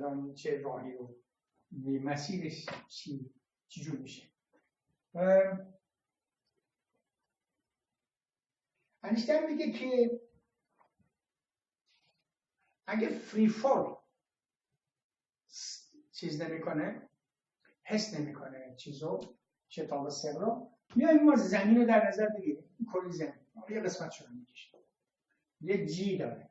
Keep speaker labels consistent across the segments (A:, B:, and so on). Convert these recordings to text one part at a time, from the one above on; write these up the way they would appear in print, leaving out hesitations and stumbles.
A: الان چه راهی رو مسیرش چجور میشه. اینشتین میگه که اگه فری فال چیز نمیکنه، حس نمیکنه چیزو، شتاب سر رو، میایم ما زمین رو در نظر بگیریم. این کلی زمین یه قسمتش رو میکشه، یه جی داره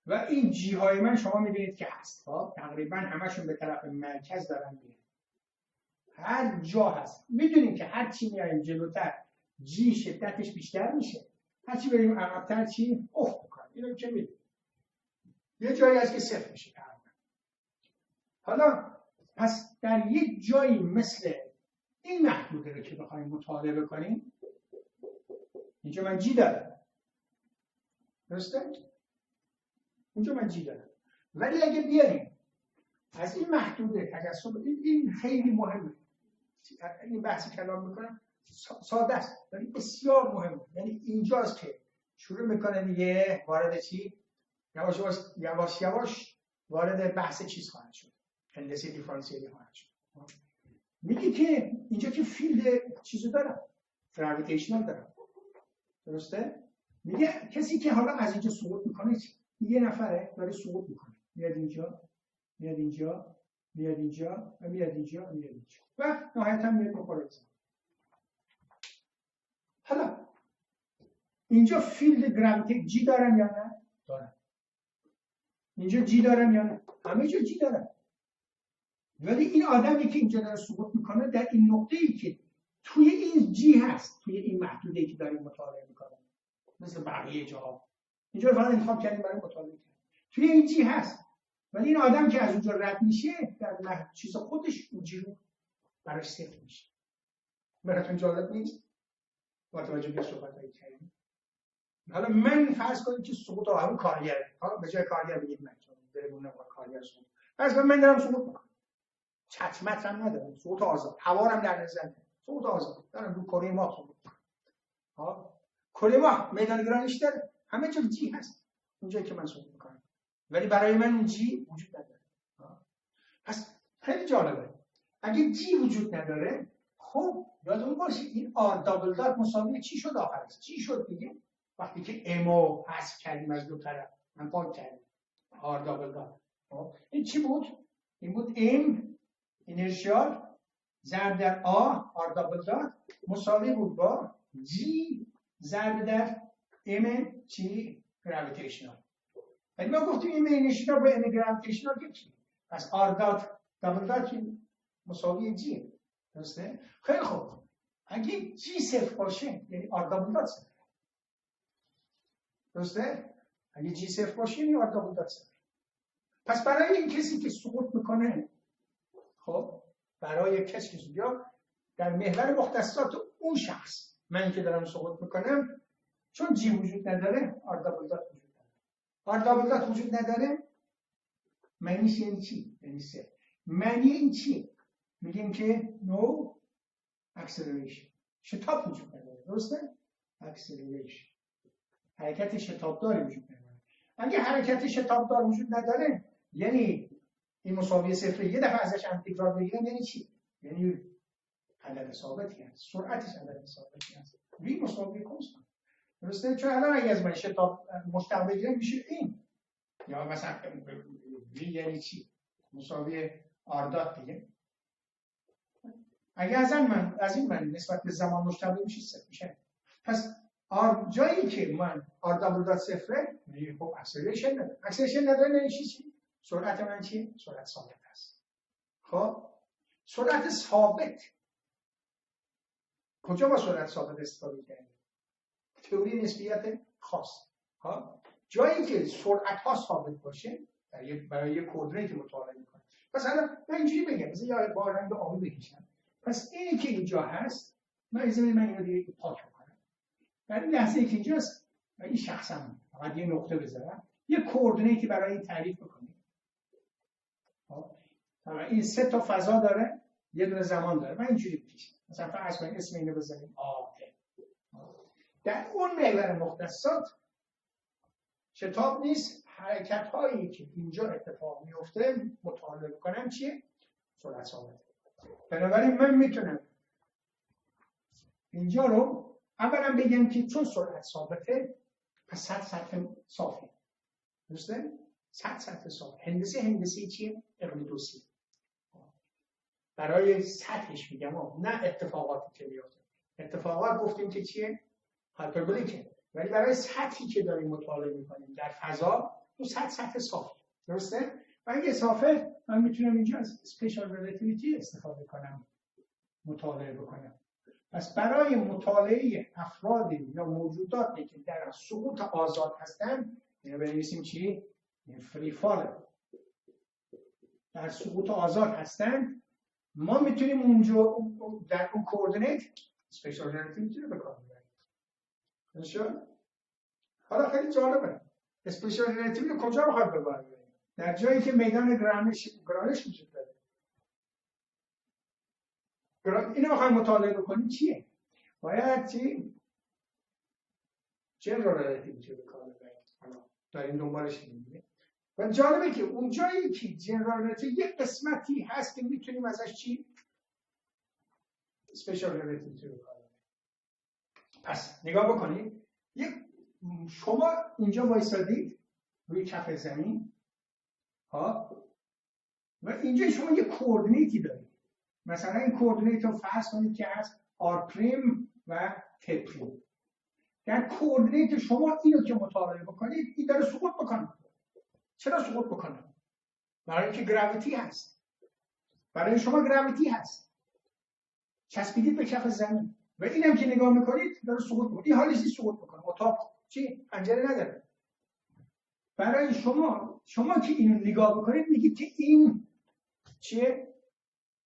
A: و این جی های من شما میبینید که هست، تقریبا همشون به طرف مرکز دارن میرن، هر جا هست. میدونیم که هر چی میایم جلوتر جی شدتش بیشتر میشه، هر چی بریم عقب‌تر چی افت میکنه. اینو که میدونیم یه جایی هست که صفر میشه تقریبا. حالا پس در یک جایی مثل این محدوده رو که بخوایم مطالعه بکنیم، اینجا من جی دارم، درسته؟ اینجا من جی دارم، ولی اگه بیاریم از این محدوده تجسم، این خیلی مهمه، این بحثی کلام میکنم ساده است ولی بسیار مهمه. یعنی اینجاست که شروع میکنه دیگه وارد چی؟ یواش یواش وارد بحث چیز خواهد شد، هندسه دیفرانسیلی خواهد شد. میگه که اینجا که فیلد چیزو دارم، گراویتیشنال دارم، درسته؟ میگه کسی که حالا از اینجا سقوط میکنه، یه نفره داره سقوط میکنه، میاد اینجا، میاد اینجا، میاد اینجا و میاد اینجا و میاد اینجا و نهایتا میاد میخوره. حالا اینجا فیلد گراویتی جی دارن یا نه؟ دارن. اینجا جی دارن یا نه؟ همه جا جی دارن. ولی این آدمی که اینجا داره سقوط میکنه در این نقطه‌ای که توی این جی هست، توی این محدوده‌ای که داریم مطالعه میکنه، مثل بقیه جاها، اینجا رو فقط انتخاب کردیم برای مطالعه کردن، توی این جی هست. ولی این آدم که از اونجا رد میشه در چیز خودش اون جی رو براش صفر میشه. براتون جالب نیست؟ متوجه به صحبتایی کردیم. حالا من فرض کنید که سقوط همون کارگره، حالا به جای کارگر بگید من برمونه با کارگر سقوط. فرض کنید من دارم سقوط میکنم، چتمت هم ندارم، سقوط آزاد، هوارم در نظر ندارم، سقوط آزاد دارم رو کره ماه سقوط میکنم. کره ماه میدان گرانش داره، همه جا جی هست اونجایی که من سقوط میکنم، ولی برای من اون جی وجود نداره. پس خیلی جالبه اگه جی وجود نداره، خب یادمون باشه این آر دابل دات مساوی چی شد آخرش؟ چی شد دیگه؟ وقتی که امو حذف کردیم از دو طرف، من پاک کردیم آر دابل دات، این چی بود؟ این بود ام اینرشیال ضرب در آر دابل دات مساوی بود با جی ضرب در ام چی؟ گراویتیشنال. ولی ما گفتیم ام اینرشیال با ام گراویتیشنال که چی؟ پس آر دات دابل دات مساوی جی، درسته؟ خیلی خوب، اگه جی صفر باشه یعنی آر دابل دات صفر، درسته؟ اگه جی صفر باشه یعنی آر دابل دات صفر. پس برای این کسی که سقوط میکنه، خب برای کسی که یا در محور مختصات اون شخص، من که دارم سقوط میکنم، چون جی وجود نداره آر دابل دات وجود نداره. آر دابل دات وجود نداره معنیش یعنی چی؟ یعنی صفر. معنی این چی؟ میگیم که نو اکسلریشن، شتاب وجود نداره، درسته؟ اکسلریشن، حرکت شتابداری وجود نداره. اگه حرکت شتابدار وجود نداره یعنی این مساوی صفر، یه دفعه ازش هم تکرار بگیرم یعنی چی؟ یعنی عدد ثابتی هست، سرعتش عدد ثابتی هست، وی مساوی کنستانت، درسته؟ چون الان اگه از من شتاب مشتق بگیرم میشه این، یا مثلا وی یعنی چی؟ مساوی آر دات دیگه. اگه از این من نسبت به زمان مشتق میشه صفر میشه. پس جایی که من آر دابل دات صفره، خب اکسلریشن نداره. اکسلریشن نداره یعنی چی؟ سرعت من چی؟ سرعت ثابت است. خب سرعت ثابت کجا با سرعت ثابت استفاده کردیم؟ تئوری نسبیت خاص. جایی که سرعت ها ثابت باشه برای یک کوردینیت مطالعه میکنه. پس حالا من اینجوری بگم، مثلا یا با رنگ آبی بکشم. پس اینی که اینجا هست، من اینو دیگه پاک میکنم. در این لحظه که اینجاست، این شخصم فقط یه نقطه بذارم، یه کوردینیتی برای این تعریف بکنیم. این سه تا فضا داره، یه دونه زمان داره. من اینجوری بکشم. مثلا فرض کنیم اسم اینو بذاریم آ. در اون محور مختصات شتاب نیست. حرکت هایی که اینجا اتفاق میفته مطالعه کنم چیه؟ سرعت ثابت. بنابراین من میتونم اینجا رو اولا بگم که چون سرعت ثابته پس سطح صافی. درسته؟ سطح صافی. هندسه چیه؟ اقلیدوسی. برای سطحش میگم نه اتفاقاتی که میفته. اتفاقات گفتیم که چیه؟ هایپربولیکه. ولی برای سطحی که داریم مطالعه میکنیم در فضا اون سطح صافی. درسته؟ و اگه صافه من میتونم اینجا از سپیشال ریلیتیویتی استفاده کنم مطالعه بکنم. پس برای مطالعه افرادی یا موجوداتی که در سقوط آزاد هستن اینو بنویسیم چی؟ فری فال. در سقوط آزاد هستن ما میتونیم اونجا در اون کوردینیت سپیشال ریلیتیویتی رو بکار ببریم. درسته؟ حالا خیلی جالبه. سپیشال ریلیتیویتی رو کجا میخواد ببریم؟ در جایی که میدان گرانش وجود داره. اینو میخوایم مطالعه بکنیم چیه؟ باید چی؟ جنرال ریلیتیویتی رو بکار ببریم. حالا داریم دنبالش می‌گیم. و جالبه که اون جایی که جنرال ریلیتیویتی یک قسمتی هست که میتونیم ازش چی؟ اسپیشال ریلیتیویتی رو بکار ببریم. پس نگاه بکنید. شما اینجا وایسادید روی کف زمین ها و اینجا شما یه کوردینیتی دارید. مثلا این کوردینیت رو فرض کنید که هست آر پریم و ت پریم. در کوردینیت شما اینو که مطالعه بکنید این داره سقوط بکنه. چرا سقوط بکنه؟ برای اینکه گراویتی هست. برای شما گراویتی هست. چسبیدید به کف زمین و اینم که نگاه میکنید داره سقوط میکنه. این حالش نیست سقوط بکنه. اتاق چی؟ پنجره نداره. برای شما که اینو نگاه بکنید میگید که این چیه؟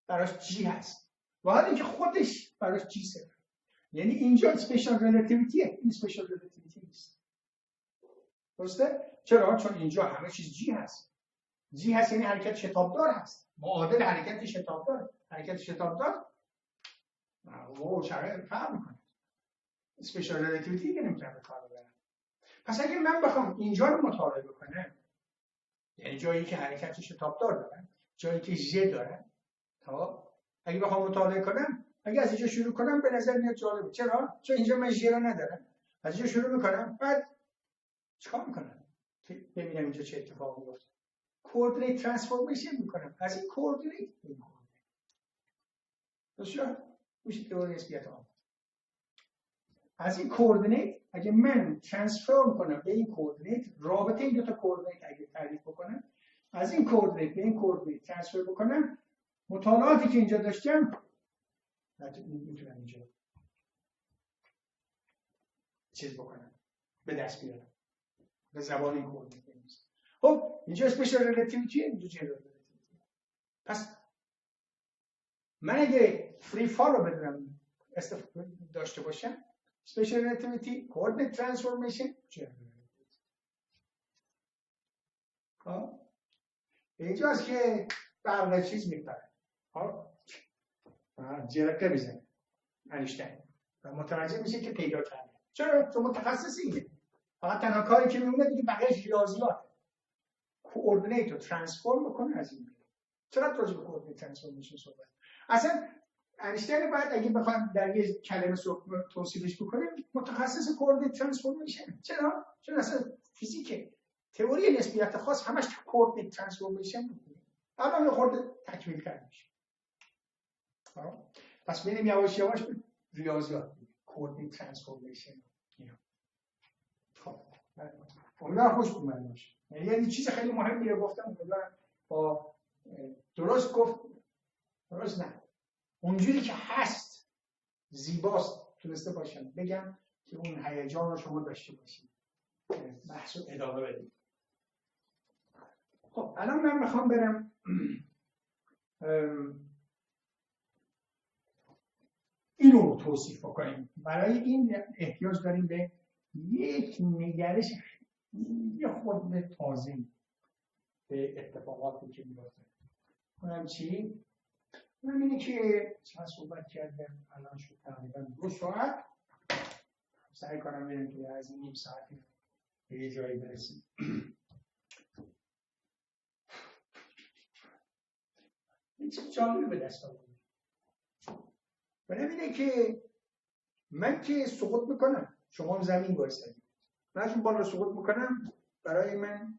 A: براش جی هست. و حالا اینکه خودش براش جی صفر. یعنی اینجا اسپیشال ریلیتیویتیه. این اسپیشال ریلیتیویتی نیست. درسته؟ چرا؟ چون اینجا همه چیز جی هست. جی هست یعنی حرکت شتابدار هست. معادل حرکت شتابدار. حرکت شتابدار چرا فرق میکنه. اسپیشال ریلیتیویتی که نمیتونم به کار ببرم. پس اگه من بخوام اینجا رو مطالعه بکنم یعنی جایی که حرکت شتابدار دارن جایی که ژ دارن تا اگه بخوام مطالعه کنم اگه از اینجا شروع کنم به نظر میاد جالبه. چرا؟ چون اینجا من ژ رو ندارم. از اینجا شروع میکنم بعد چیکار میکنم؟ ببینم اینجا چه اتفاقی میفته. کوردینیت ترانسفورمیشن میکنم. از این کوردینیت درسته؟ میشه تئوری نسبیت آمد. از این کوردینیت اگه من ترانسفورم کنم به این کوردینیت رابطه این دو تا کوردینیت اگه تعریف بکنم از این کوردینیت به این کوردینیت ترانسفر بکنم مطالعاتی که اینجا داشتم میتونم اینجا چیز بکنم به دست بیارم به زبان این کوردینیت. خب اینجا اسپیشال ریلیتیویتی اینجا جنرال ریلیتیویتی. پس من اگه فری فال رو بدونم داشته باشم اسپیشال ریلیتیویتی کوردینیت ترانسفورمیشن جنرال ریلیتیویتی. خب اینجاست که برق چیز میپره. خب جرقه میزنه انیشتین و متوجه میشه که پیدا کرده. چرا؟ چون متخصص اینه. فقط تنها کاری که میمونه دیگه بقیه‌اش ریاضیات. کوردینیت رو ترانسفورم بکنه از این بیرون. چرا راجع به کوردینیت ترانسفورمیشن صحبت؟ اصلا انیشتین بعد اگه بخوایم در یه کلمه توصیفش بکنیم متخصص کوردینیت ترانسفورمیشن. چرا؟ چون اصلا فیزیک تئوری نسبیت خاص همش کوردینیت ترانسفورمیشن بود. الان یه خورده تکمیل کرده میشه. پس میریم یواش یواش به ریاضیات کوردینیت ترانسفورمیشن. خب امیدوارم خوش اومد باشه. یعنی چیز خیلی مهمی رو گفتم امیدوارم با درست گفت درست نه اونجوری که هست زیباست تونسته باشم بگم که اون هیجان رو شما داشته باشید بحث رو ادامه بدید. خب الان من میخوام برم اینو توصیف بکنیم. برای این احتیاج داریم به یک نگرش یه خود تازه به اتفاقاتی که میفته. اونم چی؟ اونم اینه که چند صحبت کردم الان شد تقریبا 2 ساعت. سعی کنم بریم که از این نیم ساعتی به یه جایی برسیم. این چیز جالبی به دست آورد. اینه که من که سقوط میکنم، شما هم زمین وایسادید، من چون بالا سقوط میکنم، برای من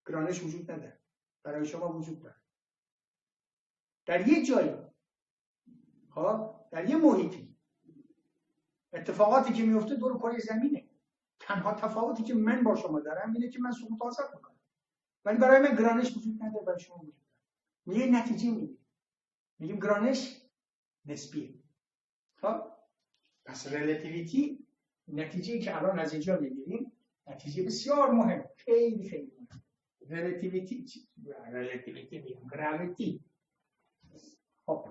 A: گرانش وجود نداره، برای شما وجود داره. در یه جایی، در یه محیطی، اتفاقاتی که میفته دور کره زمینه. تنها تفاوتی که من با شما دارم اینه که من سقوط آزاد میکنم، ولی برای من گرانش وجود نداره، برای شما وجود داره. میگه نتیجه میگیم گرانش نسبیه. پس ریلیتیویتی، نتیجه‌ای که الان از اینجا میگیریم نتیجه بسیار مهم، خیلی خیلی مهم. ریلیتیویتی میگم گراویتی. خب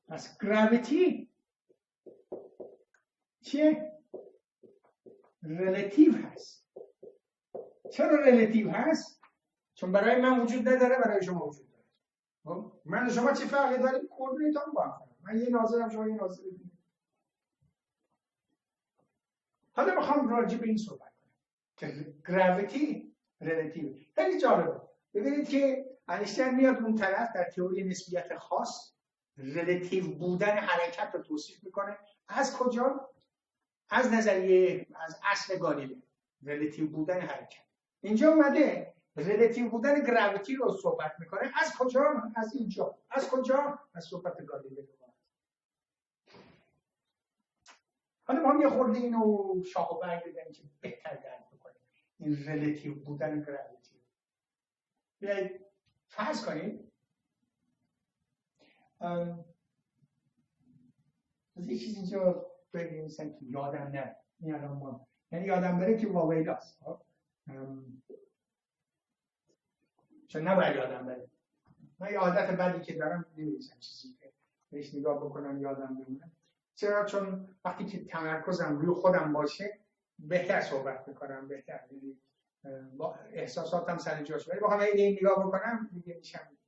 A: پس گراویتی چیه؟ ریلیتیو هست. چرا ریلیتیو هست؟ چون برای من وجود نداره، برای شما وجود داره. من و شما چه فرقی داریم؟ کورنیتام با هم. من یه ناظرم، شما یه ناظرید. حالا میخوام راجع به این صحبت کنم که گراویتی ریلیتیو. خیلی جالبه. ببینید که اینشتین میاد اون طرف در تئوری نسبیت خاص ریلیتیو بودن حرکت رو توصیف میکنه. از کجا؟ از نظریه، از اصل گالیله، ریلیتیو بودن حرکت. اینجا اومده ریلیتیو بودن گراویتی رو صحبت میکنه. از کجا؟ از اینجا. از کجا؟ از صحبت گالیله. حالا ما هم یه خورده اینو شاخ و برگ بدیم که بهتر درک بکنیم این ریلیتیو بودن گراویتی. بیایید فرض کنید از یه چیز اینجا بنویسم که یادم نره. این الان ما یعنی یادم بره که واویلاست، چون نباید یادم بره. من یه عادت بدی که دارم نمی‌نویسم چیزی که بهش نگاه بکنم یادم بمونه. چرا؟ چون وقتی که تمرکزم روی خودم باشه بهتر صحبت میکنم، بهتر با احساساتم سر جاش. ولی بخوام این نگاه بکنم دیگه میشم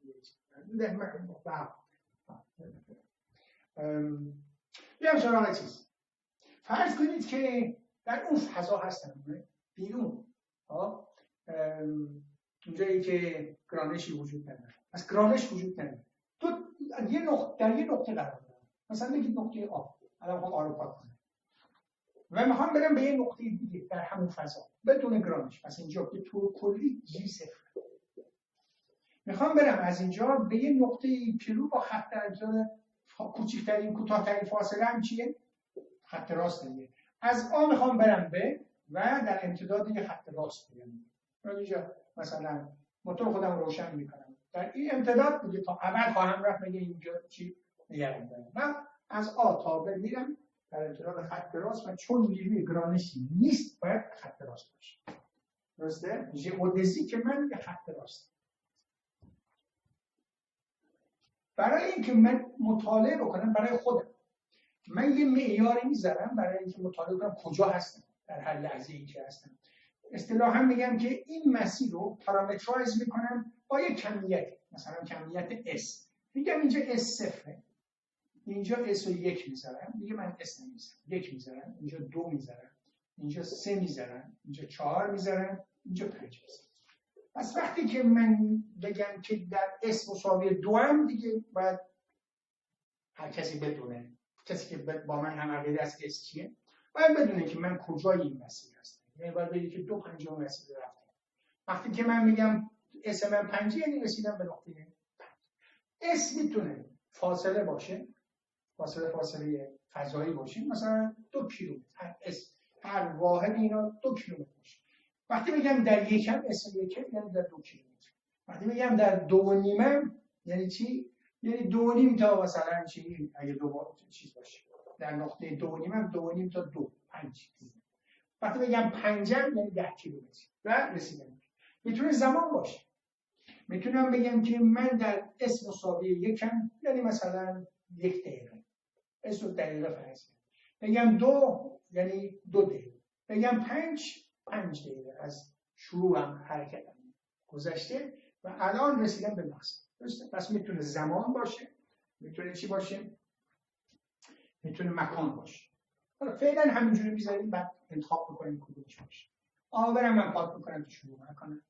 A: بیام سراغ چیز. فرض کنید که در اون فضا هستم بیرون، اونجایی که گرانشی وجود نداره. از گرانش وجود نداره. در یه نقطه قرار دارم. مثلا بگید نقطه آ. الان میخوام آ رو پاک کنم و میخوام برم به یه نقطه دیگه در همون فضا بدون گرانش. پس اینجا به طور کلی جی صفر. میخوام برم از اینجا به یه نقطه پیرو با خط کوچکترین کوتاه‌ترین فاصله هم چیه؟ خط راست دیگه. از آ میخوام برم به و در امتداد یه خط راست برم. اینجا مثلا موتور خودم روشن میکنم. در این امتداد دیگه تا ابد خواهم رفت. میگه اینجا چی نگران دارم. من از آ تا ب میرم در امتداد خط راست و چون نیروی گرانشی نیست باید خط راست باشه. درسته؟ ژئودزی که من یه خط راست. برای اینکه من مطالعه بکنم برای خودم، من یه معیاری میذارم برای اینکه مطالعه کنم کجا هستم در هر لحظه‌ای که هستم. اصطلاحاً میگم که این مسیر رو پارامترایز میکنم با یک کمیت، مثلا کمیت S. میگم اینجا S صفره، اینجا S رو 1 میذارم، دیگه من S نمیذارم، 1 میذارم، اینجا 2 میذارم، اینجا 3 میذارم، اینجا 4 میذارم، اینجا 5 میذارم. پس وقتی که من بگم که در S مساوی 2 هم دیگه باید هر کسی بدونه، کسی که با من هم عقیده است که S چیه، باید بدونه که من کجای این مسیر هستم. یعنی باید بگه که 2/5 مسیر رفتم. وقتی که من میگم S من 5 یعنی رسیدم به نقطه 5. S میتونه فاصله باشه، فاصله فضایی باشه، مثلا 2 کیلومتر. هر واحد اینا 2 کیلومتر باشه. وقتی میگم در یکم S یکم یعنی در 2 کیلومتر. وقتی میگم در 2.5 یعنی چی؟ یعنی 2.5 تا مثلا چی اگه دو چیز باشه. در نقطه 2.5 2.5 تا 2 5. وقتی میگم 5 یعنی 10 کیلومتر و رسیدم. میتونه زمان باشه. میتونم بگم که من در S مساوی یکم یعنی مثلا 1 دقیقه. S رو دقیقه فرض کنم. بگم 2 یعنی 2 دقیقه. بگم 5 دقیقه از شروعم حرکتم گذشته و الان رسیدم به مقصد. درسته؟ پس میتونه زمان باشه، میتونه چی باشه؟ میتونه مکان باشه. حالا فعلا همینجوری میذاریم بعد انتخاب بکنیم کدومش باشه. برم من پاک میکنم که شروع نکنم،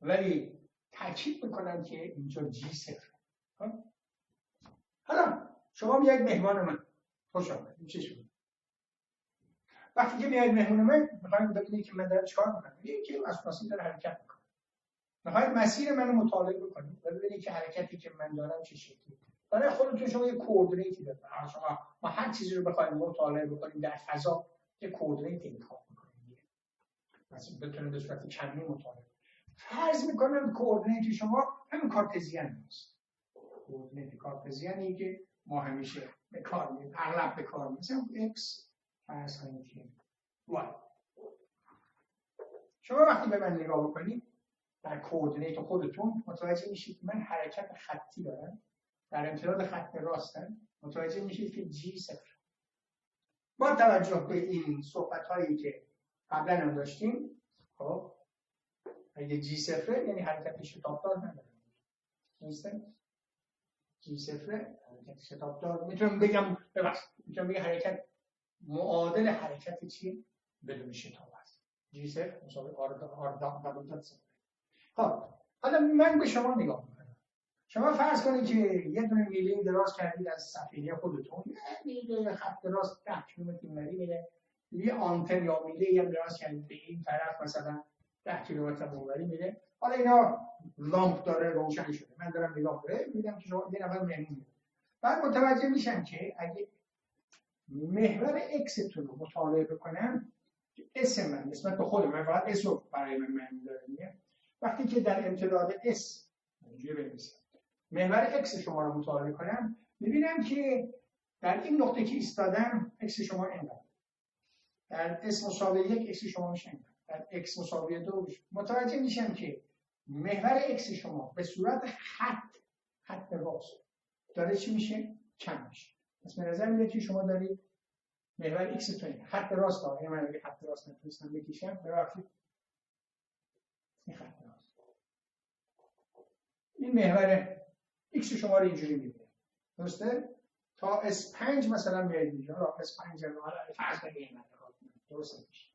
A: ولی تاکید میکنم که اینجا جی صفر. حالا شما میاید مهمان من، خوش آمدید، چه شد؟ وقتی که میاید مهمون من میخواید ببینید که من دارم چیکار میکنم، ببینید که اساساً داره حرکت میکنه. میخواید مسیر منو مطالعه بکنید و ببینید که حرکتی که من دارم چه شکلیه. برای خودتون شما یه کوردینیتی دارید. شما ما هر چیزی رو بخواید مطالعه بکنیم در فضا یه کوردینیتی انتخاب میکنیم. مثلا بتونید به صورت کمی مطالعه. فرض میکنم کوردینیت شما همین کارتزیان است. کوردینیت کارتزیانی که ما همیشه به کار میبریم، اغلب به کار میبریم. مثلا x فرض کنید که y. شما وقتی به من نگاه بکنید در کوردینیت خودتون متوجه میشید که من حرکت خطی دارم، در امتداد خط راستم، متوجه میشید که جی صفر. با توجه به این صحبت هایی که قبلا هم داشتیم، خب اگه جی صفره یعنی حرکت شتابدار نداره. درسته؟ جی صفره حرکت شتابدار، میتونم بگم حرکت معادل حرکت چی؟ بدون شتاب است. جی صفر مساوی آر صفر. خب حالا من به شما نگاه میکنم. شما فرض کنید که یه دونه میله دراز کردید از سفینه خودتون، میله خط دراز 10 کیلومتر اینوری میره، یه آنتن یا میله هم دراز کردید به این طرف مثلا 10 کیلومتر اونوری میره. حالا اینا لامپ داره روشن شده، من دارم نگاه میکنم، میبینم که شما یه نفر مهمون. بعد متوجه میشم که اگه محور x تون رو مطالعه بکنم، اسم من نسبت به خودم، من فقط اس رو برای من دارم. وقتی که در امتداد S اینجوری بنویسم محور x شما رو مطالعه کنم، میبینم که در این نقطه که ایستادم x شما اینقدر، در s مساوی 1 x شما میشه اینقدر، در x مساوی 2 متوجه میشم که محور x شما به صورت خط راست داره چی میشه؟ کم میشه. پس به نظر میاد که شما دارید محور x تو خط راست داره. یعنی من اگه خط راست نتونستم بکشم، ببخشید این خط راست، این محور x شما رو اینجوری میبینه. درسته؟ تا S5 مثلا میاد اینجا، را S5 رو حالا فرض کنید درسته میشه.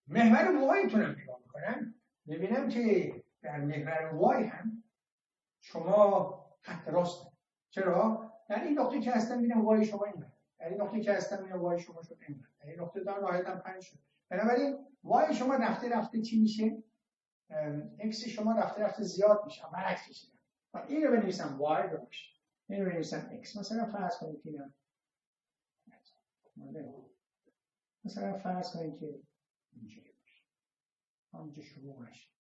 A: محور y تونم نگاه میکنم، میبینم که در محور y هم شما خط راست. چرا؟ در این نقطه که هستم میبینم y شما اینه. در این نقطه که هستم میبینم y شما شد اینه. در این نقطه دار نهایتاً 5 شد. بنابراین y شما رفته چی میشه؟ x شما رفته زیاد میشه. برعکس کشیدم. این رو بنویسم y رو باشه. این رو بنویسم x. مثلا فرض کنید که اینجوری باشه. همینجا شروع باشه.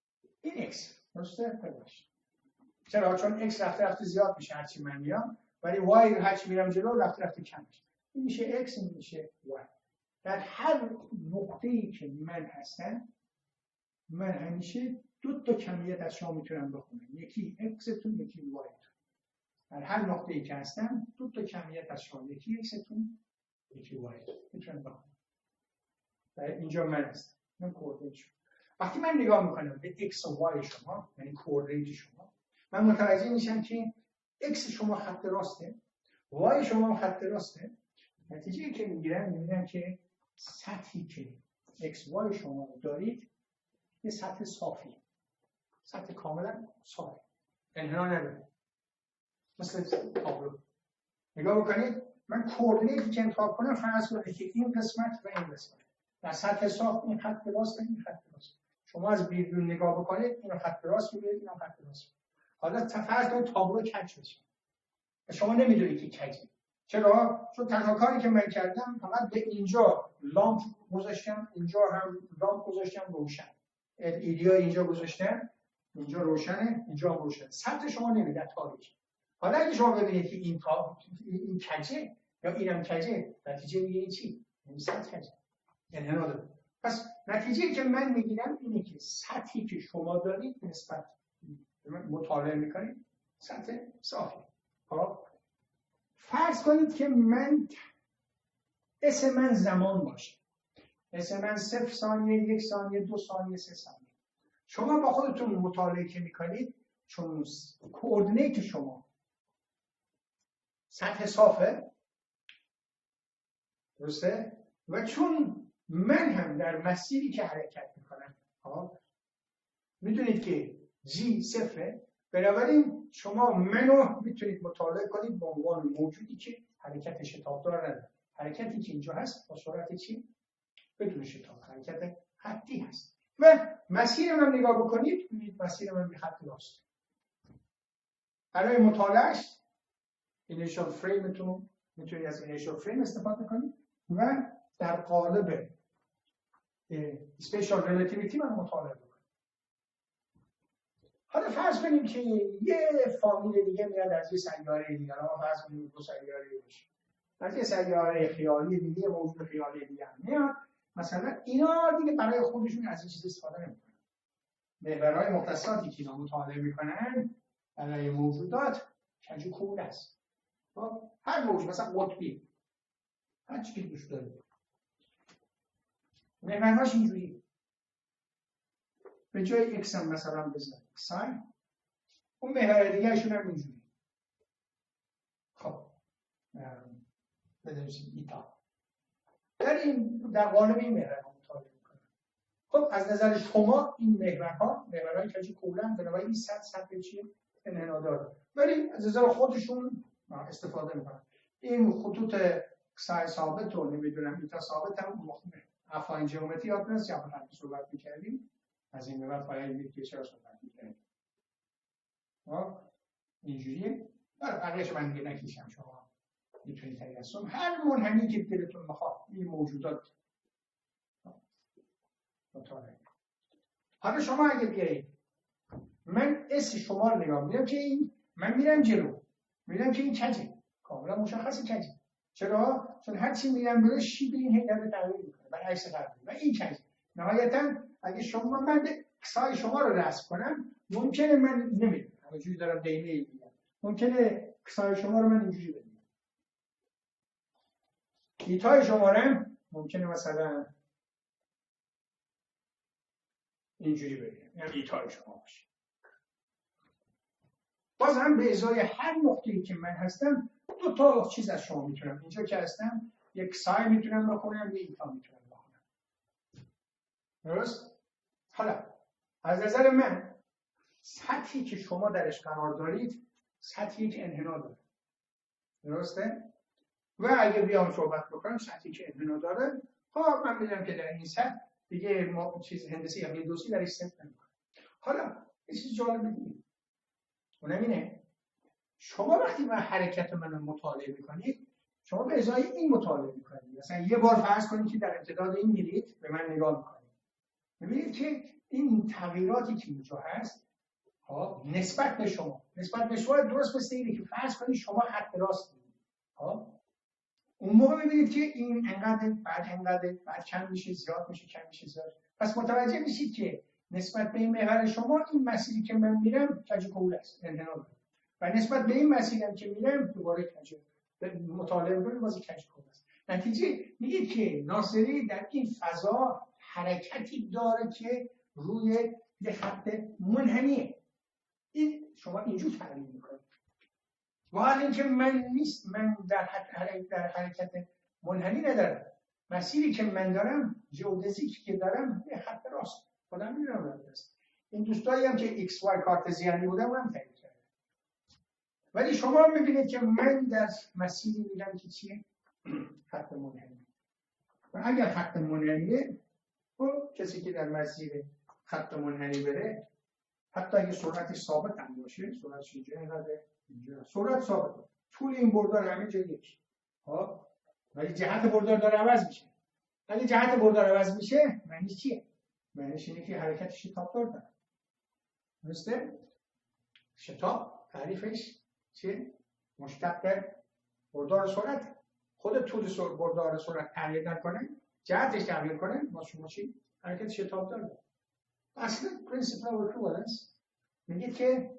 A: این x درسته باشه. چرا؟ چون x رفته زیاد میشه هرچی من میام، ولی y هرچی میرم جلو رفته کم میشه. این میشه x، این میشه y. در هر نقطه‌ای که من هستم، من همیشه دو تا کمیت از شما میتونم بخونم، یکی x تون، یکی y تون. در هر نقطه‌ای که هستم دو تا کمیت از شما، یکی x تون، یکی y تون میتونم بخونم. در اینجا من هستم، من کوردینیت شما. وقتی من نگاه میکنم به x و y شما، یعنی کوردینیت شما، من متوجه میشم که x شما خط راسته، y شما خط راسته. نتیجه‌ای که میبینم که سطحی که x y شما دارید یه سطح صافی، سطح کاملا صافی، انحنا نداره. مثل تابلو نگاه بکنید، من کوردینیتی که انتخاب کنم فرض کنید که این قسمت و این قسمت در سطح صاف این خط راست، این خط راست. شما از بیرون نگاه بکنید، اینو خط راست می‌بینید، اینو خط راست. حالا فرض کنید تابلو کج بشه. شما نمیدونید که کجه. چرا؟ چون تنها کاری که من کردم فقط به اینجا لامپ گذاشتم، اینجا هم لامپ گذاشتم روشن. ایدیا اینجا گذاشتم، اینجا روشنه، اینجا روشن. سطح شما نمیده تاریک. حالا اگه شما ببینید که این کجه یا اینم کجه، نتیجه میگیرید چی؟ این سطح کجه. انحنا داره. پس نتیجه‌ای که من میگیرم اینه که سطحی که شما دارید نسبت مطالعه میکنید سطح صافی. خب فرض کنید که من اسم من زمان باشه، اسم من 0 ثانیه، 1 ثانیه، 2 ثانیه، 3 ثانیه. شما با خودتون مطالعه که میکنید، چون کوردینیت شما سطح صافه، درسته؟ و چون من هم در مسیری که حرکت میکنم میدونید که جی صفره، بنابراین شما منو میتونید مطالعه کنید به عنوان موجودی که حرکت شتابدار نداره. حرکتی که اینجا هست با سرعت چی؟ بدون شتاب، حرکت خطی هست. و مسیر من نگاه بکنید ببینید مسیر من به خط راست. برای مطالعهش اینیشال فریمتون میتونید از اینیشال فریم استفاده کنید و در قالب اسپیشال ریلیتیویتی من مطالعه بکنید. حالا فرض کنیم که یه فامیل دیگه میاد از یه سیاره دیگه، ما فرض کنیم 2 سیاره باشه، از یه سیاره خیالی دیگه، موجود خیالی دیگه میاد، مثلا اینا دیگه برای خودشون از این چیز استفاده نمیکنن. محورهای مختصاتی که اینا مطالعه میکنن برای موجودات کج و کول است. هر موجود مثلا قطبی هر چی که دوست دارید محورهاش اینجوری، به جای x هم مثلا بزن ساین، اون محور دیگه اشون هم اینجوری. خب بنویسیم ایتا در قالب این محورها مطالعه میکنن. خب از نظر شما این محورهای کج و کولن، بنابراین این سطح چیه؟ انحنا داره، ولی از نظر خودشون استفاده میکنن. این خطوط سای ثابت رو نمیدونم ایتا ثابت هم افلاین جیومتری یاد نیست یا هم صحبت میکردیم، از این به بعد باید که چرا صحبت میکردیم. اینجوریه. بقیه‌اش من دیگه نکشم، شما میتونید تجسم هر منحنی که دلتون بخواد این موجودات مطالعه. حالا شما اگه بیایید من اس شما رو نگاه می‌کنم که این من میرم جلو، میرم که این کجه، کاملا مشخصه کجه. چرا؟ چون هر چی میرم جلو شیب این هیئت تغییر میکنه برعکس قبلی و این کجه. نهایتاً اگه شما من سای شما رو رسم کنم ممکنه من نمیدونم همینجوری دارم دیمه میگم، ممکنه سای شما رو من اینجوری ببینم، ایتای شما رو ممکنه مثلا اینجوری ببینم، یعنی ایتای شما باشه. باز هم به ازای هر نقطه‌ای که من هستم 2 تا چیز از شما میتونم، اینجا که هستم یک سای میتونم بخونم، یک ایتا میتونم بخونم. درست؟ حالا از نظر من سطحی که شما درش قرار دارید سطحی که انحنا داره. درسته؟ و اگه بیام صحبت بکنم سطحی که انحنا داره، خب من میدونم که در این سطح دیگه ما چیز هندسی یا هندسی درش ست نمی‌کنم. حالا یه چیز جالب بگیم. اونم اینه شما وقتی من حرکت منو مطالعه میکنید شما به ازای این مطالعه میکنید. مثلا یه بار فرض کنید که در امتداد این میرید به من نگاه میکنید، میبینید که این تغییراتی که اینجا هست نسبت به شما درست مثل اینه که فرض کنید شما خط راست میرید، اون موقع میبینید که این انقدر بعد کم میشه زیاد میشه کم میشه زیاد. پس متوجه میشید که نسبت به این محور شما این مسیری که من میرم کج و کول است، انحنا داره، و نسبت به این مسیرم که میرم دوباره کج مطالعه میکنم باز کج و کول است. نتیجه میگه که ناصری در این فضا حرکتی داره که روی یه خط منحنیه. این شما اینجور تعریف میکنید. و حال اینکه من در حرکت منحنی ندارم. مسیری که من دارم ژئودزیکی که دارم یه خط راست. خودم میدونم است. این دوستایی هم که ایکس وای کارتزیانی بودم هم تعریف کردم. ولی شما میبینید که من در مسیری میرم که چیه؟ خط منحنی. و اگر خط منحنیه کسی که در مسیر خط منحنی بره حتی اگه سرعتش ثابت هم باشه، سرعتش اینجا سرعت ثابت، طول این بردار همه جا یک، ولی جهت بردار داره عوض میشه. ولی جهت بردار عوض میشه معنیش چیه؟ معنیش اینه که حرکت شتابدار داره. درسته؟ شتاب تعریفش چیه؟ مشتق بردار سرعت. خود طول بردار سرعت تغییر نکنه، جهتش تغییر کنه، ما شما چی؟ حرکت شتابدار داره. اصلا پرینسیپل آف اکویوالنس میگه که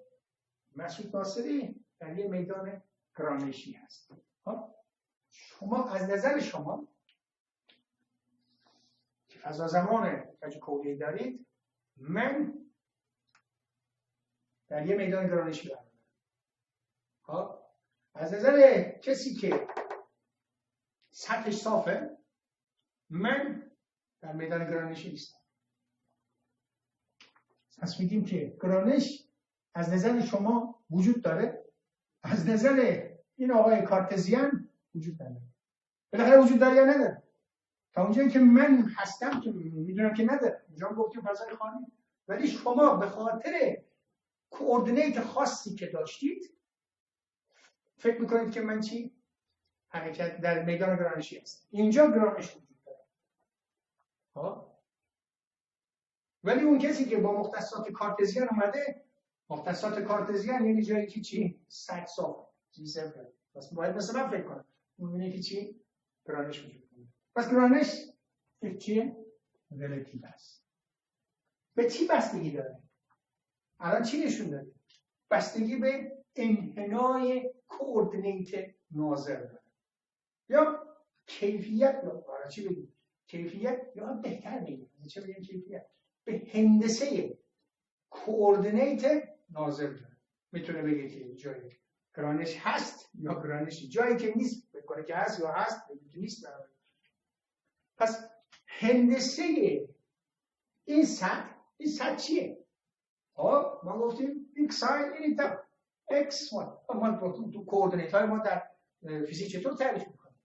A: مسعود ناصری در یه میدان گرانشی هست. شما از نظر شما که فضازمان کج و کولی دارید، من در یه میدان گرانشی دارم. از نظر کسی که سطحش صافه، من در میدان گرانشی نیستن. پس میگیم که گرانش از نظر شما وجود داره، از نظر این آقای کارتزیان وجود نداره. بالاخره وجود داره یا نداره؟ تا اونجایی که من هستم که میدونم که نداره. اونجا گفتیم فضای خالی. ولی شما به خاطر کوردینیت خاصی که داشتید فکر میکنید که من چی؟ حرکت در میدان گرانشی هست. اینجا گرانش وجود داره. ولی اون کسی که با مختصات کارتزیان اومده، مختصات کارتزیان یعنی جایی که چی؟ سطح صاف چیزی صفره. پس باید مثلا من فکر کنم میبینه که چی؟ گرانش وجود داره. پس گرانش چیه؟ ریلیتیو است. به چی بستگی داره؟ الان چی نشون داده؟ بستگی به انحنای کوردینیت ناظر داره. یا کیفیت، یا چی بگیم؟ کیفیت یا بهتر بگیم چه بگیم کیفیت؟ به هندسه کوردینیت ناظر داره. میتونه بگه که جایی گرانش هست یا گرانشی، جایی که نیست بکنه که هست یا هست، بگه نیست. پس هندسه این سطح چیه؟ ما گفتیم ایکس ساین این تا ایکس ما تو کوردینیت های ما در فیزیک چطور تعریف میکنیم؟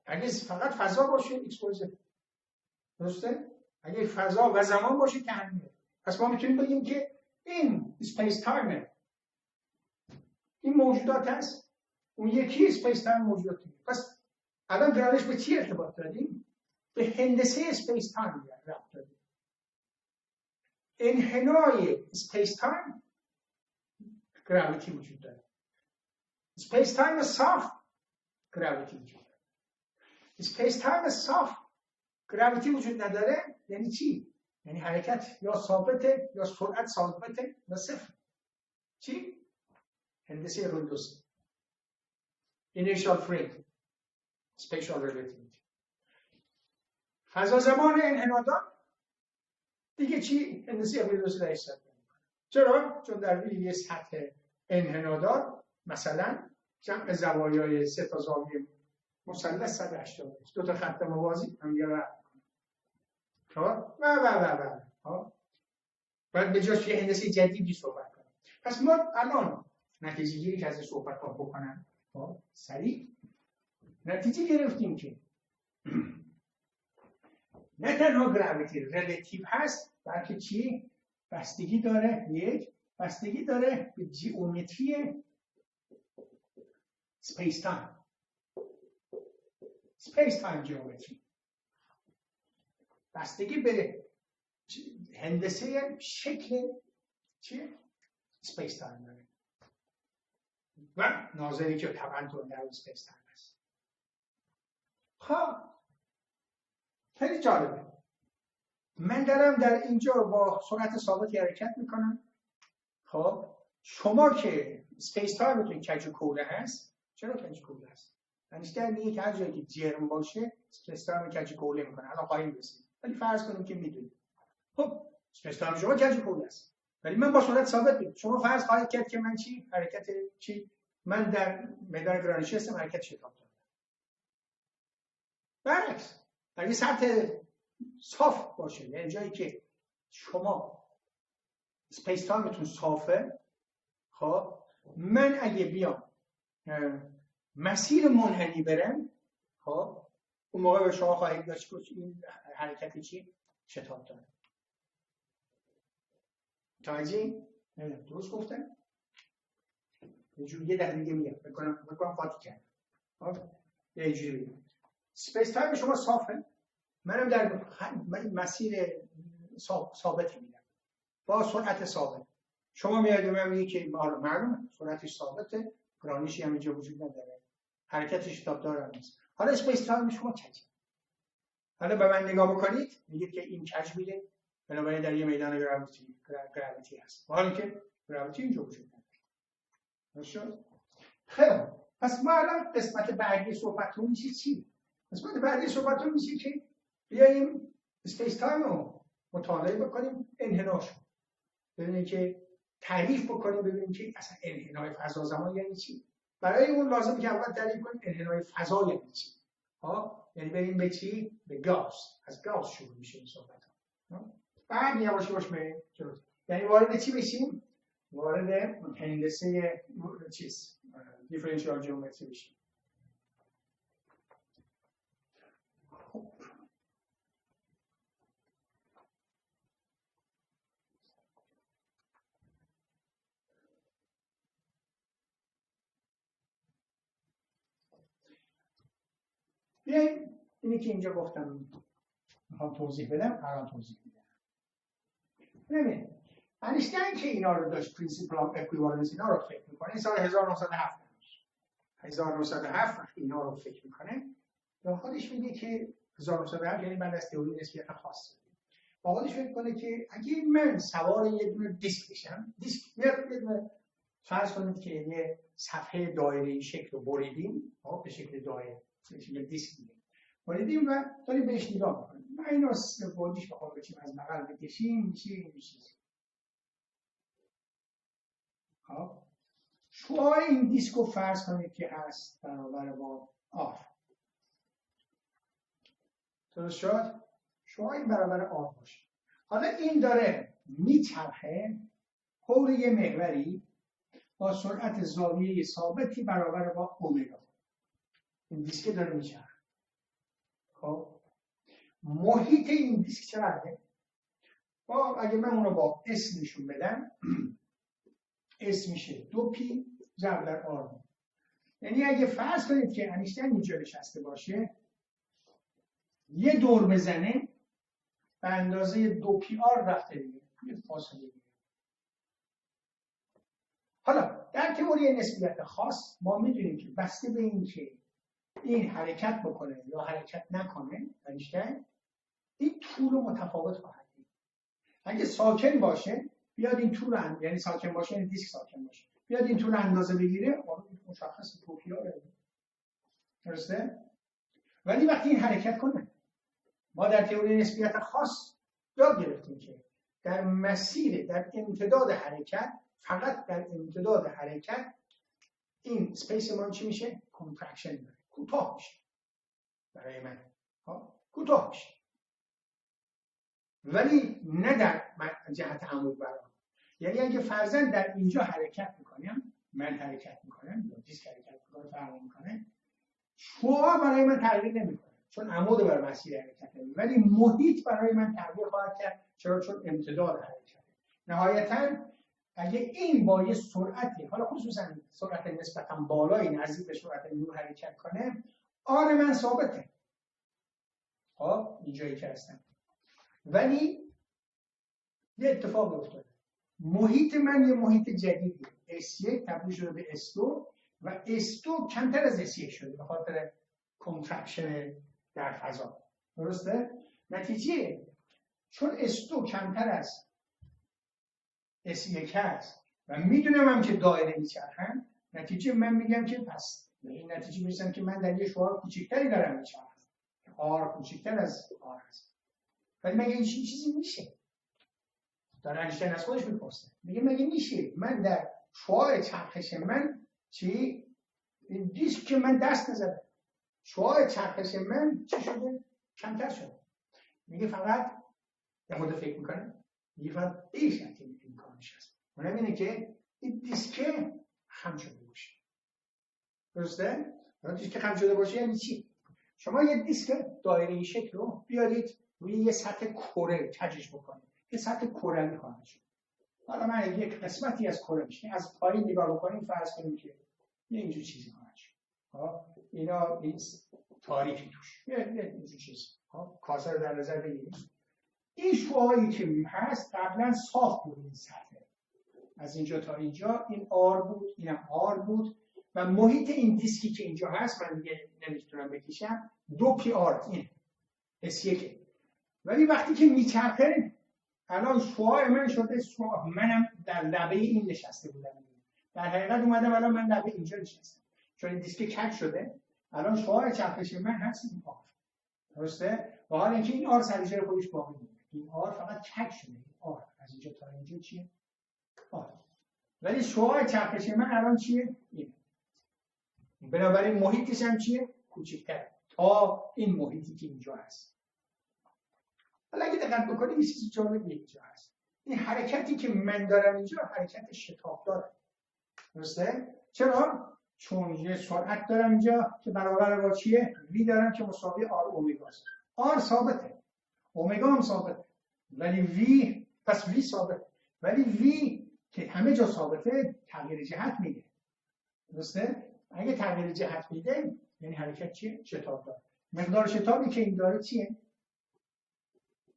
A: اگه فقط فضا باشه ایکس وای زد، درسته؟ اگه فضا و زمان باشه که همینه. پس ما میتونیم بگیم که این اسپیس تایمه، این موجودات هست، اون یکی اسپیس تایم موجوداتی. پس الان گرانش به چی ارتباط داریم؟ به هندسه اسپیس تایم ربط داریم. انحنای اسپیس تایم گراویتی وجود داره. اسپیس تایم صاف گراویتی وجود داره. اسپیس تایم صاف گراویتی وجود نداره یعنی چی؟ یعنی حرکت یا ثابته یا سرعت ثابته یا صفر. چی؟ هندسه رویدوسی. Initial frame Spatial Relativity. فضازمان انحنادار دیگه چی؟ هندسه رویدوسی در حساب میکنه. چرا؟ چون در روی یه سطح انحنادار مثلا جمع زوایای 3 تا زاویه مثلث 180 دو تا خط موازی هم دیگه رد میکنه. باید به جاش یه هندسه جدیدی صحبت کنیم. پس ما الان نتیجه گیری که از صحبت ها بکنم سریع نتیجه گرفتیم که نه تنها گراویتی ریلیتیو هست بلکه چی؟ بستگی داره بستگی داره به جیومتری سپیس تایم. سپیس تایم جیومتری بستگی به هندسه شکل چیه؟ سپیس تایم داره و ناظری که طبعا تو در سپیس تایم هست. خب خیلی جالبه. من دارم در اینجا با سرعت ثابتی حرکت میکنم. خب شما که سپیس تایمتون کج و کوله هست. چرا کج و کوله هست؟ دانشگر میگه که هر جایی که جرم باشه سپیس تایم کج و کوله میکنه. الان خواهیم رسید. ولی فرض کنیم که میدونید. خب سپیس تایم شما کج و کوله است. ولی من با سرعت ثابت میگم. شما فرض خواهید کرد که من چی؟ حرکت چی؟ من در میدان گرانشی هستم، حرکت شتابدار. برعکس اگه سطح صاف باشه یعنی جایی که شما سپیس تایمتون صافه، خب من اگه بیام مسیر منحنی برم، خب اون موقع به شما خواهید داشت که این حرکت چی؟ شتابدار. توجه؟ درست گفتم؟ یه دقیقه دیگه میگم بکنم خاطی کردم. یه جوری بگم سپیس تایم شما صافه، منم در مسیر ثابتی میرم با سرعت ثابت. شما میاد من میگی که معلومه سرعتش ثابته، گرانشی هم اینجا وجود نداره، حرکتش شتابدار هم نیست. حالا اسپیس تایم شما کجه؟ حالا به من نگاه بکنید میگید که این کج میره، بنابراین در یه میدان گراویتی هست. حالا که گراویتی اینجا وجود نداره. درست؟ خیلی پس ما الان قسمت بعدی صحبتمون میشه چی؟ قسمت بعدی صحبتمون میشه که بیاییم اسپیس تایم رو مطالعه بکنیم، انحناشو ببینیم که تعریف بکنیم، ببینیم که اصلا انحنای فضا زمان یعنی چی. برای اون لازمه که اول تعریف کنیم انحنای فضا یعنی چی. یعنی بریم به چی؟ به گاز. از گاز شروع میشه این صحبت ها. بعد یواش یواش بریم جلو. یعنی وارد چی بشیم؟ وارد هندسه چیز دیفرنشیال جیومتری بشیم. بیاییم اینی که اینجا گفتم میخوام توضیح بدم، الان توضیح میدم. ببین انیشتین که اینا رو داشت، پرینسیپل آف اکویوالنس اینا رو فکر میکنه، این سال 1907 وقتی اینا رو فکر میکنه به خودش میگه که 1907 یعنی بعد از تئوری نسبیت خاص، با خودش فکر کنه که اگه من سوار یه دونه دیسک بشم، دیسک میاد فرض کنید که یه صفحه دایره‌ای شکل رو بریدیم به شکل دایره، به شکل دیسک بریدیم و داریم بهش نگاه میکنیم. من اینو بودیش بخوام بچیم از بغل بکشیم میشه این چیز. خب شعاع این دیسک رو فرض کنید که هست برابر با آر. درست شد؟ شعاع این برابر آر باشه. حالا این داره میچرخه حول یه محوری با سرعت زاویه ثابتی برابر با اومگا. این دیسک داره میچرخه. خب محیط این دیسک چقدره؟ اگه من اون رو با اس نشون بدم اس میشه 2p ضرب در آر. یعنی اگه فرض کنید که انیشتین اینجا نشسته باشه یه دور بزنه به اندازه 2pr رفته دیگه یه فاصله دیگه. حالا در تئوری نسبیت خاص ما میدونیم که بسته به این که این حرکت بکنه یا حرکت نکنه انیشتین این طول متفاوت خواهد دید. اگه ساکن باشه بیاد این طول یعنی ساکن باشه یعنی دیسک ساکن باشه بیاد این طول اندازه بگیره مشخص 2pr. درسته؟ ولی وقتی این حرکت کنه ما در تئوری نسبیت خاص یاد گرفتیم که در مسیر در امتداد حرکت فقط در امتداد حرکت این سپیسمان چی میشه؟ کانترکشن داره، کوتاه میشه برای من کوتاه میشه، ولی نه در جهت عمود برام. یعنی اگه فرضاً در اینجا حرکت میکنم من حرکت میکنم یا دیسک حرکت میکنه فرق میکنه شعاع برای من تغییر نمیکنه چون عمود بر مسیر حرکت نمیکنه، ولی محیط برای من تغییر خواهد کرد چرا؟ چون امتداد حرکت. نهایتاً اگه این با یه سرعتی حالا خصوصا سرعت نسبتاً بالایی نزدیک به سرعت نور حرکت کنه آر من ثابته. خب اینجایی که هستم ولی یه اتفاق افتاده محیط من یه محیط جدیدیه S1 تبدیل شده به S2 و S2 کمتر از S1 شده به خاطر کنترکشن در فضا. درسته؟ نتیجه چون S2 کمتر از S1 هست و میدونم هم که دایره میچرخن نتیجه من میگم که پس این نتیجه میرسم که من در یه شعاع کوچکتری دارم میچرخم آر کوچکتر از آر هست. ولی مگه این چیزی میشه؟ داره انیشتین از خودش میپرسه میگه مگه میشه من در شعاع چرخش من چی؟ این دیسک که من دست نزدم شعاع چرخش من چی شده؟ کمتر شده. میگه فقط یه مدت فکر میکنه میگه فقط بیش از این امکانش هست اونم اینه که این دیسک خم شده باشه. درسته؟ دیسک خم شده باشه یعنی چی؟ شما یه دیسک دایره‌ای شکل رو بیارید روی یه سطح کره کجش بکنید یه سطح کروی خواهد شد. حالا من یک قسمتی از کره میشه از پایین نگاه بکنیم فرض کنیم که یه اینجور چیزی خواهد شد. اینا این تاریکی توش یه اینجور چیز کاسه رو در نظر بگیریم. این شعاعی که هست قبلا صاف بود این سطح از اینجا تا اینجا این آر بود اینم آر بود و محیط این دیسکی که اینجا هست من دیگه نمیتونم بکشم 2pr این S1. ولی وقتی که میچرخه الان شعاع من شده شعاع منم در لبه این نشسته بودم در حقیقت اومدم الان من لبه اینجا نشستم چون این دیسک کج شده الان شعاع چرخش من هست این آر. درسته؟ و حالا اینکه این آر سر جای خودش باقی مونده این آر فقط کج شده این آر از اینجا تا اینجا چیه؟ آر. ولی شعاع چرخش من الان چیه؟ این. بنابراین محیطش هم چیه؟ کوچکتره. تا این محیطی که اینجا هست. حالا اگه دقت بکنید یه چیز جالب اینجا هست. این حرکتی که من دارم اینجا حرکت شتابداره. درسته؟ چرا؟ چون یه سرعت دارم اینجا که برابر با چیه؟ وی دارم که مساوی آر اومگا است. آر ثابته، اومگا هم ثابته، ولی وی، پس وی ثابته، ولی وی که همه جا ثابته تغییر جهت میده. درسته؟ اگه تغییر جهت میده یعنی حرکت چیه؟ شتابدار. مقدار شتابی که این داره چیه؟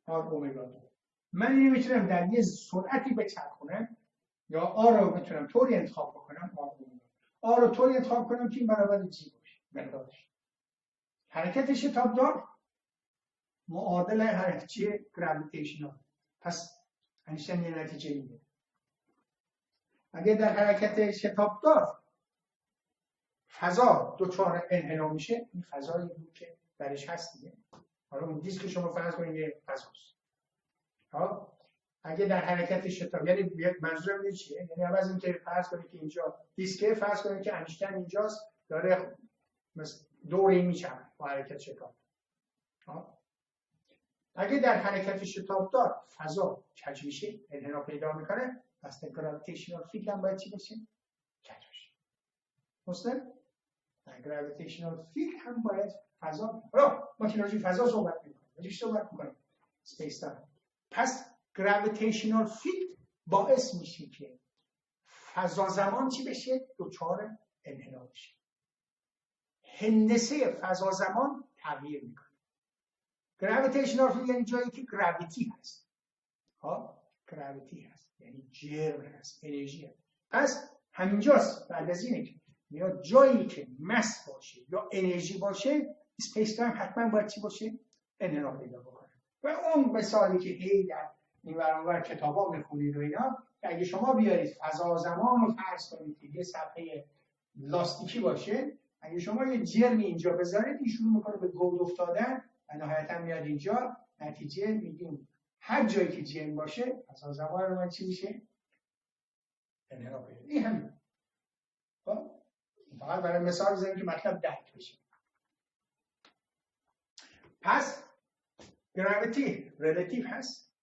A: آر اومگا داره. من اینو میتونم در یه سرعتی بچرخونم یا آر رو میتونم طوری انتخاب بکنم، آر رو طوری انتخاب کنم که این برابر جی باشه مقدارش. حرکت شتابدار معادل حرکت چیه؟ گراویتیشنال. پس انیشتین یه نتیجه میده. اگه در حرکت شتابدار فضا دچار انحنا میشه، این فضایی بود که درش هست دیگه. حالا اون دیسک شما فرض کنید یه فضاست. اگه در حرکت شتاب، یعنی منظورم اینه چیه؟ یعنی عوض اینکه فرض کنید که اینجا دیسکه، فرض کنید که انیشتین اینجاست داره دوری میچرخه با حرکت شتاب. اگه در حرکت شتابدار فضا کج میشه، انحنا پیدا میکنه، پس گراویتیشنال فیلد هم باید چی بشه؟ کج بشه. درسته؟ گراویتیشنال فیلد هم باید فضا. ما که راجع به فضا صحبت میکنیم، راجعش صحبت میکنیم اسپیس تایم. پس گراویتیشنال فیلد باعث میشه که فضازمان چی بشه؟ دچار انحنا بشه. هندسه فضازمان تغییر میکنه. گراویتیشنال فیلد یعنی جایی که گراویتی هست. گراویتی هست یعنی جرم هست، انرژی هست. پس همینجاست بعد از اینه که میاد جایی که مس باشه یا انرژی باشه، اسپیس تایم حتما باید چی باشه؟ انحنا پیدا بکنه. و اون مثالی که هی در این ورانور کتابا میخونید و اینا، اگه شما بیارید فضا زمان رو فرض کنید که یه صفحه لاستیکی باشه، اگه شما یه جرمی اینجا بذارید این شروع میکنه به گود افتادن و نهایتا میاد اینجا. نتیجه میگیم هر جایی که جرم باشه فضا زمان رو من چی میشه؟ انحنا پیدا. این همین. فقط برای مثال بزنیم که مطلب درک بشه. پس گراویتی ریلیتیو هست.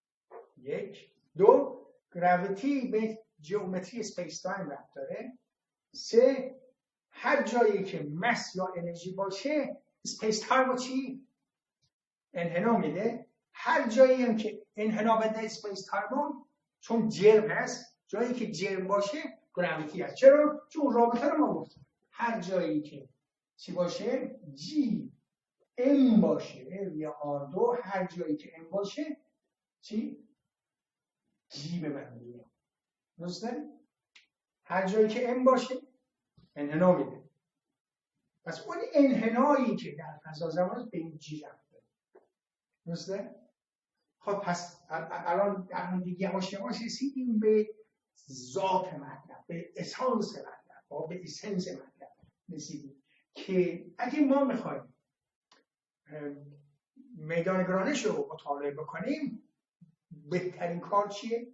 A: یک. دو، گراویتی به جیومتری اسپیس تایم ربط داره. سه، هر جایی که مس یا انرژی باشه اسپیس تایم رو چی؟ انحنا میده. هر جایی هم که انحنا بده اسپیس تایم رو، چون جرم هست، جایی که جرم باشه گراویتی هست. چرا؟ چون رابطه رو ما گفتیم هر جایی که چی باشه؟ جی ام باشه یا آر2، هر جایی که ام باشه چی؟ جی به من میده. درسته؟ هر جایی که ام باشه انحنا میده. پس اون انحنایی که در فضا زمان به این جی رفت داره. درسته؟ خب پس الان دیگه یواش یواش رسیدیم به ذات مطلب، به اسانس مطلب، به اسنس مطلب رسیدیم که اگه ما میخوایم میدان گرانش رو مطالعه بکنیم، بهترین کار چیه؟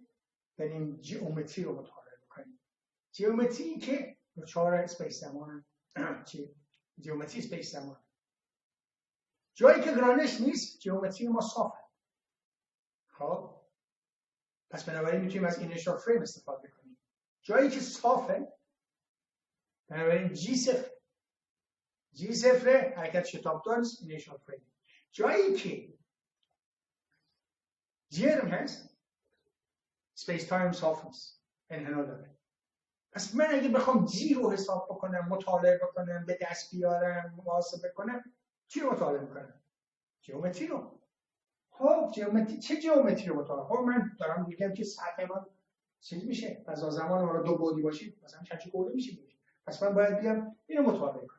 A: بریم جیومتری رو مطالعه بکنیم. جیومتری که دچار اسپیس زمان چیه؟ جیومتری اسپیس زمان. جایی که گرانش نیست جیومتری ما صافه. خب پس بنابراین میتونیم از اینیشال فریم استفاده کنیم. جایی که صافه بنابراین جی صفر. جی صفر حرکت شتابدار است، اینیشال فریم. جایی که جرم هست اسپیس تایم صاف نیست، انحنا داره. پس من اگه بخوام جی رو حساب بکنم، مطالعه بکنم، به دست بیارم، محاسبه کنم، چی رو مطالعه میکنم؟ جیومتری رو. خب جیومتری، چه جیومتری رو مطالعه؟ خب من دارم میگم که سطح ما چیز میشه، فضا زمان ما دو بعدی باشه، مثلا چند کوره میشه. پس من باید بیام اینو مطالعه کنم.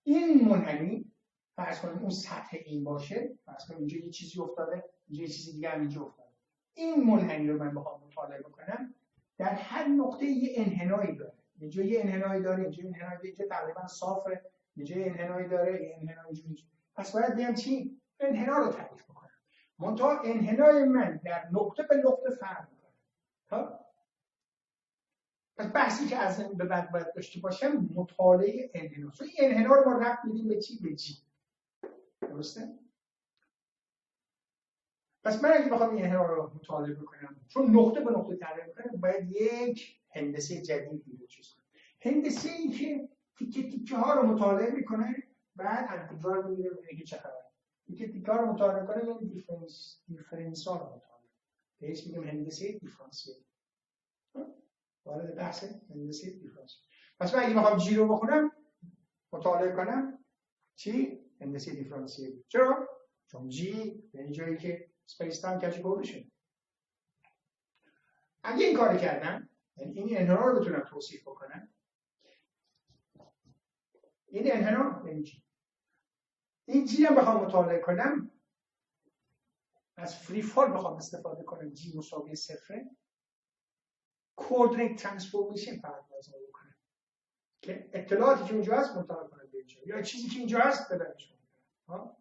A: این منحنی فرض کنیم اون سطح این باشه، فرض کنیم اینجا یه چیزی افتاده، اینجا یه چیزی دیگه هم اینجا افتاده. این منحنی رو من بخوام مطالعه بکنم، در هر نقطه یه انحنایی داره. اینجا یه انحنایی داره، اینجا انحنایی داره، اینجا تقریبا صافه، اینجا یه انحنایی داره، یه انحنایی اینجوری. پس باید بیام چی؟ انحنا رو تعریف بکنم. منتها انحنای من در نقطه به نقطه فرق می‌کنه. ها؟ پس بحثی که از این به بعد باید داشته باشم مطالعه انحنا. این انحنا رو ما ربط میدیم به چی؟ به جی. درسته؟ پس من اگه بخوام این انحنا رو مطالعه بکنم، چون نقطه به نقطه تغییر میکنه، باید یک هندسه جدیدی رو چیز کنم. هندسه ای که تیکه تیکه ها رو مطالعه میکنه، بعد انتگرال میگیره ببینه که چه خبره. تیکه تیکه ها رو مطالعه کنه، یعنی دیفرنسیال رو مطالعه. بهش میگیم هندسه دیفرانسیل. وارد بحث هندسه دیفرانسیل. پس من اگه بخوام جی رو بخونم، مطالعه کنم، چی؟ هندسه دیفرانسیل. چرا؟ چون جی یعنی جایی که سپیس تایم کج کوردیشن. اگه این کار کردم، یعنی این انحنا رو بتونم توصیف بکنم، این انحنا یعنی جی. این جی هم بخوام مطالعه کنم، از فری فال بخوام استفاده کنم، جی مساوی صفره، کوردینیت ترانسفورمیشن فقط لازم بکنم که اطلاعاتی که اونجا هست منتقل کنم به اینجا، یا چیزی که اینجا هست بدمش کنم.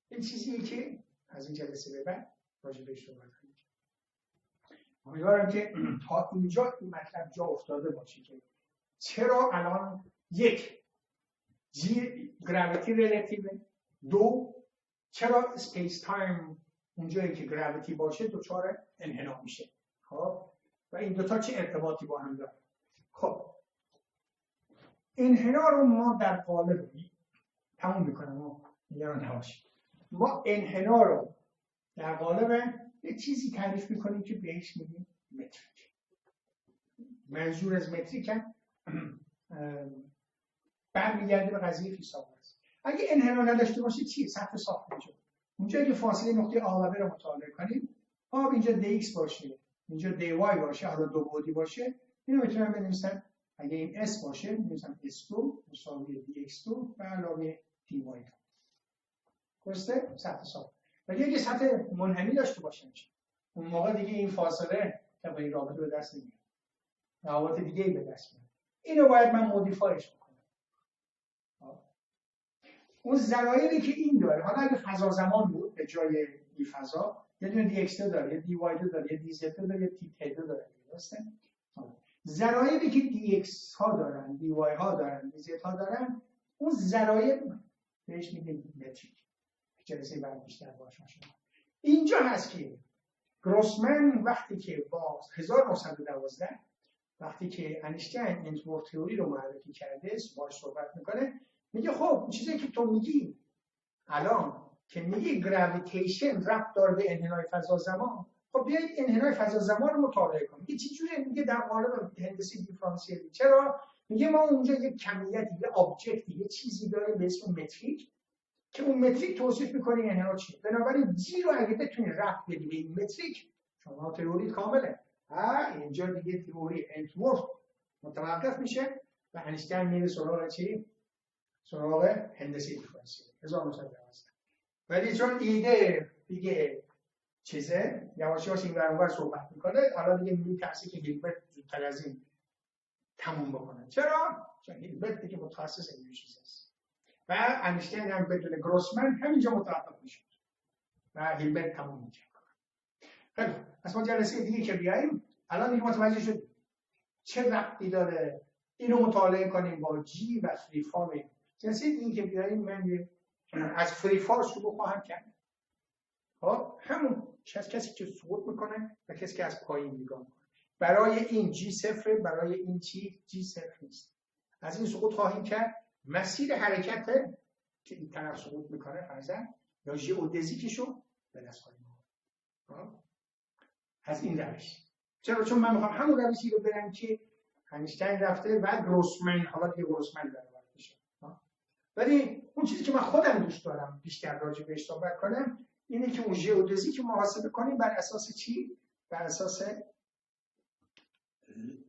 A: این چیزیه که از این جلسه به بعد راجع بهش صحبت کنیم. امیدوارم که تا اینجا این مطلب جا افتاده باشه که چرا الان یک گراویتی ریلیتیو، دو چرا اسپیس تایم اونجایی که گراویتی باشه دچار انحنا میشه. خب و این دوتا چه ارتباطی با هم داره؟ خب انحنا رو ما در قالب تموم میکنم، نگران نباشید. ما انحنا رو در قالب یه چیزی تعریف میکنیم که بهش میگیم متریک. منظور از متریک هم برمیگرده به قضیه فیثاغورس. اگه انحنا نداشته باشه چیه؟ سطح ساخته میشه. اونجا که فاصله نقطه آ و ب رو مطالعه کنیم، آب اینجا dx باشه، اینجا dy باشه، حالا دو بعدی باشه، اینو میتونم بنویسم. اگه این s باشه می‌نویسم s2 مساوی dx2 به علاوه dy2. درسته؟ سطح ساخته. ولی اگه سطح منحنی داشته باشیم چی؟ اون موقع دیگه این فاصله طبق این رابطه به دست نمیاد. روابط دیگه ای به دست میاد. اینو باید من مودیفایش بکنم. اون ضرایبی که این داره، حالا اگه فضا زمان بود به جای بی فضا، یه دونه dx داره، یه dy داره، یه dz داره، یه t داره. درسته؟ ضرایبی که dx ها دارن، dy ها دارن، dz ها دارن، اون ضرایب بهش میگیم متریک. جلسه بعد بیشتر باش آشنا. اینجا هست که گروسمن وقتی که با 1912 وقتی که انیشتین اینتورم تئوری رو معرفی کرده، باهاش صحبت میکنه، میگه خب چیزی که تو میگی الان که میگی گراویتیشن ربط داره به انحنای فضا زمان، خب بیایید انحنای فضا زمان رو مطالعه کنیم. میگه چه جوریه؟ میگه در قالب هندسه دیفرانسیلی. چرا؟ میگه ما اونجا یک کمیتی، یه ابجکتی، یه چیزی داریم به اسم متریک که اون متریک توصیف میکنه انحنا چیه. بنابراین جی رو اگه بتونی ربط بدی به این متریک، شما تئوری کامله. اینجا دیگه تئوری اینتورم متوقف میشه و انیشتین میره سراغ چی؟ سراغ هندسه دیفرانسیل 1912. ولی چون ایده دیگه چیزه، یواش یواش این برابر صحبت میکنه، حالا دیگه میترسه که هیلبرت زودتر از این تموم بکنه. چرا؟ چون هیلبرت دیگه متخصص این چیز است و انیشتین هم بدون گروسمن همینجا متوقف میشه و هیلبرت تموم میشه. خیلی از ما جلسه دیگه که بیاییم الان دیگه متوجه شدیم چه ربطی داره اینو مطالعه کنیم با جی و فری فال. جلسه دیگه که بیاییم من از فری فال شروع خواهم کرد. خب همون کسی که سقوط میکنه و کسی که از پایین نگاه میکنه. برای این جی صفر، برای این چی جی صفر نیست. از این سقوط خواهیم کرد. مسیر حرکت که این طرف سقوط میکنه فرضاً یا ژئودزیکشو به دست خواهیم آورد. از این روش. چرا؟ چون من میخوام همون روشی رو برم که انیشتین رفته و گروسمن، حالا دیگه گروسمن داره بشه. ولی اون چیزی که من خودم دوست دارم بیشتر راجع بهش صحبت کنم اینه که اون ژئودزیک رو محاسبه کنیم بر اساس چی؟ بر اساس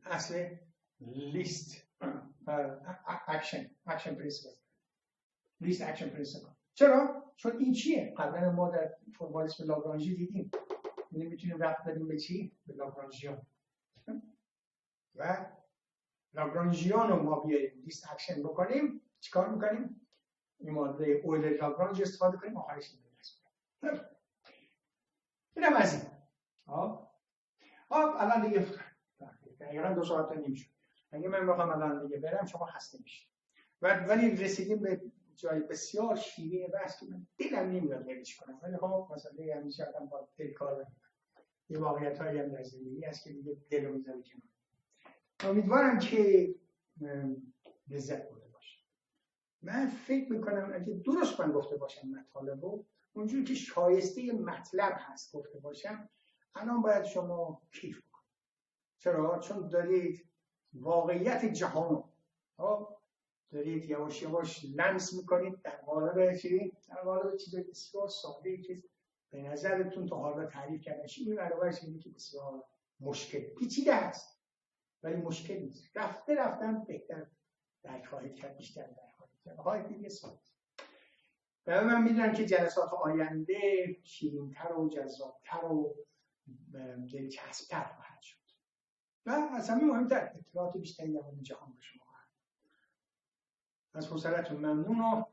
A: اصل لیست اکشن پرینسیپل. لیست اکشن پرینسیپل. چرا؟ چون این چیه؟ قبلا ما در فرمالیسم لاگرانژی دیدیم. میتونیم ربط بدیم به چی؟ به لاگرانژیان. و لاگرانژیان رو ما بیاییم لیست اکشن بکنیم، چیکار میکنیم؟ این معادله اویلر لاگرانژ استفاده کنیم، آخرش این درست کنیم. اینم از این. الان دیگه دقیقا 2 ساعت و نیم شد. اگه من بخوام الان دیگه برم شما خسته میشید. ولی رسیدیم به جای بسیار شیرین بحث که من دلم نمیاد ولش کنم، ولی خب مثلا همیشه آدم با دل کار داره. یه واقعیت‌هایی هم در زندگی هست که دیگه دلو میذاره کنار. امیدوارم که لذت برده باشه. من فکر میکنم اگه درست من گفته باشم مطالب رو اونجوری که شایسته مطلب هست گفته باشم، الان باید شما کیف بکنید. چرا؟ چون دارید واقعیت جهان رو دارید یواش یواش لمس میکنید در قالب چی؟ در قالب چیز بسیار ساده‌ای که به نظرتون تا حالا تعریف کردن این علاوه چیزی که بسیار مشکل پیچیده است ولی مشکل نیست. رفتم بهتر درک خواهید کرد، بیشتر درک خواهید کرد. های دیگه ساده. و من میدونم که جلسات آینده شیرین‌تر و جذاب‌تر و دلچسب‌تر خواهد شد. و از همه مهمتر اطلاعات بیشتری در مورد جهان به شما خواهد. از حوصله‌تون ممنون و